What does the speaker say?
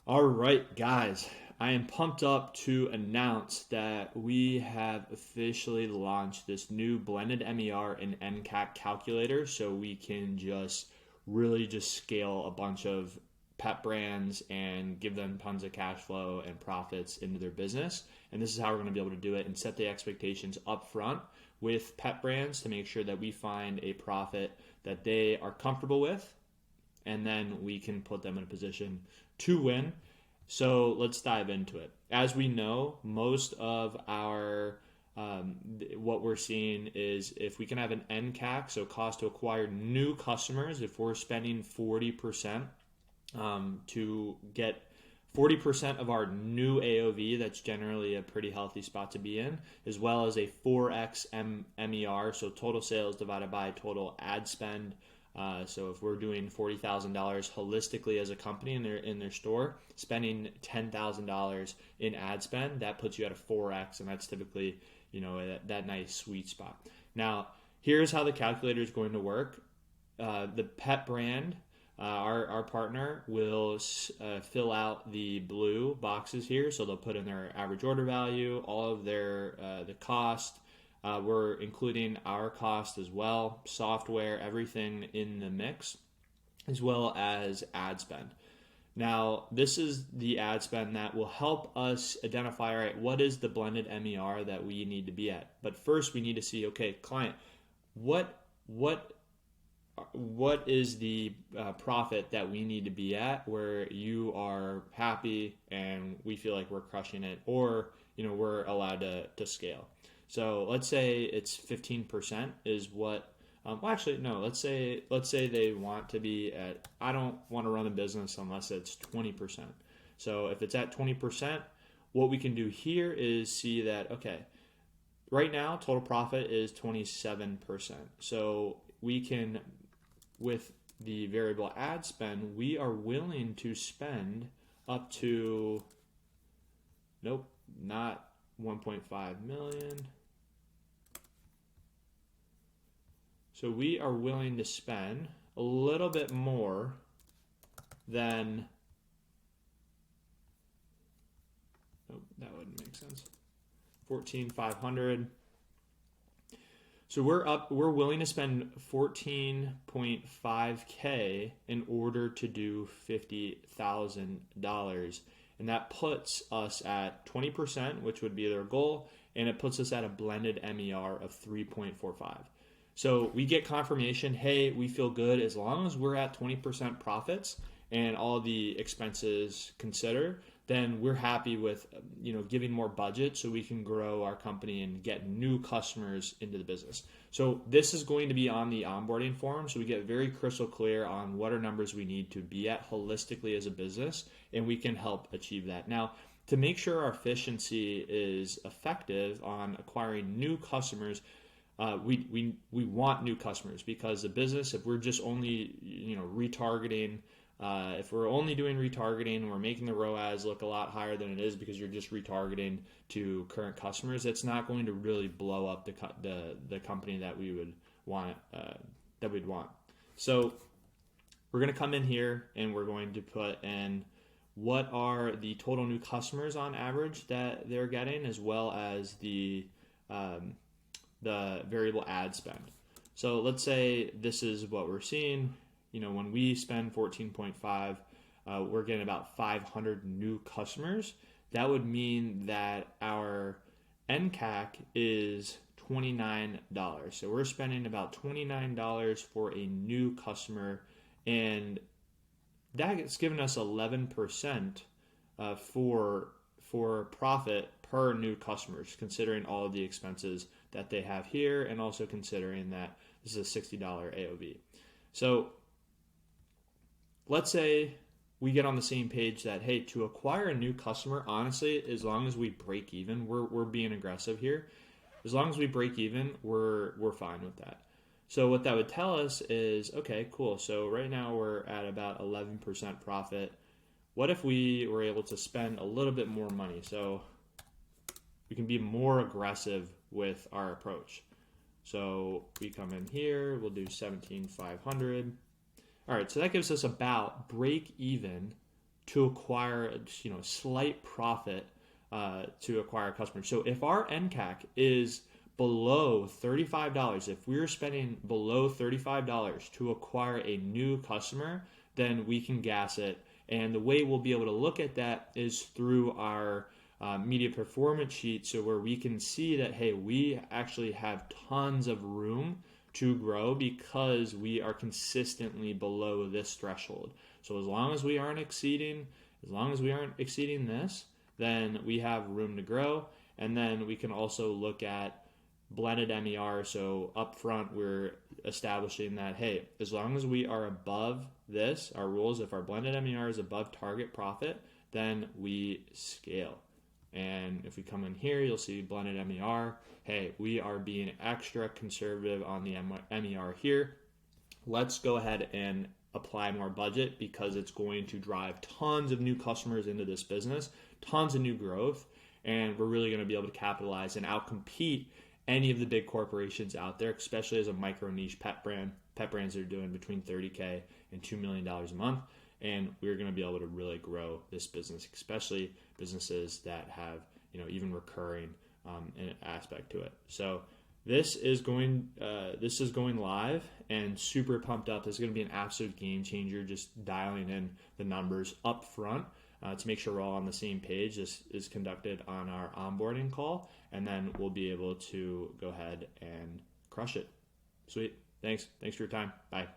All right, guys, I am pumped up to announce that we have officially launched this new blended MER and NCAC calculator so we can just really just scale a bunch of pet brands and give them tons of cash flow and profits into their business. And this is how we're going to be able to do it and set the expectations up front with pet brands to make sure that we find a profit that they are comfortable with, and then we can put them in a position to win. So let's dive into it. As we know, most of our what we're seeing is if we can have an NCAC, so cost to acquire new customers, if we're spending 40% to get 40% of our new AOV, that's generally a pretty healthy spot to be in, as well as a 4x MER, so total sales divided by total ad spend. So if we're doing $40,000 holistically as a company in their store, spending $10,000 in ad spend, that puts you at a 4x, and that's typically that nice sweet spot. Now, here's how the calculator is going to work. The pet brand, our partner, will fill out the blue boxes here. So they'll put in their average order value, all of their the cost. We're including our cost as well, software, everything in the mix, as well as ad spend. Now, this is the ad spend that will help us identify, all right, what is the blended MER that we need to be at? But first, we need to see, okay, client, what is the profit that we need to be at where you are happy and we feel like we're crushing it, or we're allowed to scale. So let's say it's 15% is what. Well, actually, no. Let's say they want to be at. I don't want to run a business unless it's 20%. So if it's at 20%, what we can do here is see that, okay, right now total profit is 27%. So we can, with the variable ad spend, we are willing to spend up to, nope, not 1.5 million. So we are willing to spend a little bit more than, nope, that wouldn't make sense, 14,500. So we're willing to spend 14.5K in order to do $50,000. And that puts us at 20%, which would be their goal, and it puts us at a blended MER of 3.45. So we get confirmation, hey, we feel good as long as we're at 20% profits and all the expenses considered, then we're happy with giving more budget so we can grow our company and get new customers into the business. So this is going to be on the onboarding form, so we get very crystal clear on what are numbers we need to be at holistically as a business, and we can help achieve that. Now, to make sure our efficiency is effective on acquiring new customers, we want new customers, because the business, if we're just only retargeting, if we're only doing retargeting, we're making the ROAS look a lot higher than it is because you're just retargeting to current customers. It's not going to really blow up the company that we would want. So we're going to come in here and we're going to put in what are the total new customers on average that they're getting, as well as the variable ad spend. So let's say this is what we're seeing. When we spend 14.5, we're getting about 500 new customers. That would mean that our NCAC is $29. So we're spending about $29 for a new customer, and that's given us 11% for profit per new customers, considering all of the expenses that they have here, and also considering that this is a $60 AOV. So let's say we get on the same page that, hey, to acquire a new customer, honestly, as long as we break even, we're being aggressive here. As long as we break even, we're fine with that. So what that would tell us is, okay, cool. So right now we're at about 11% profit. What if we were able to spend a little bit more money? So we can be more aggressive with our approach. So we come in here, we'll do 17,500. All right, so that gives us about break even to acquire, slight profit to acquire customers. So if our NCAC is below $35, if we're spending below $35 to acquire a new customer, then we can gas it. And the way we'll be able to look at that is through our media performance sheet, so where we can see that, hey, we actually have tons of room to grow because we are consistently below this threshold. So as long as we aren't exceeding this, then we have room to grow. And then we can also look at blended MER. So up front, we're establishing that, hey, as long as we are above this, our rules, if our blended MER is above target profit, then we scale. And if we come in here, you'll see blended MER. Hey, we are being extra conservative on the MER here. Let's go ahead and apply more budget because it's going to drive tons of new customers into this business, tons of new growth, and we're really going to be able to capitalize and outcompete any of the big corporations out there, especially as a micro niche pet brand. Pet brands are doing between $30K and $2 million a month. And we're going to be able to really grow this business, especially businesses that have, even recurring an aspect to it. So this is going live, and super pumped up. This is going to be an absolute game changer. Just dialing in the numbers up front to make sure we're all on the same page. This is conducted on our onboarding call, and then we'll be able to go ahead and crush it. Sweet. Thanks for your time. Bye.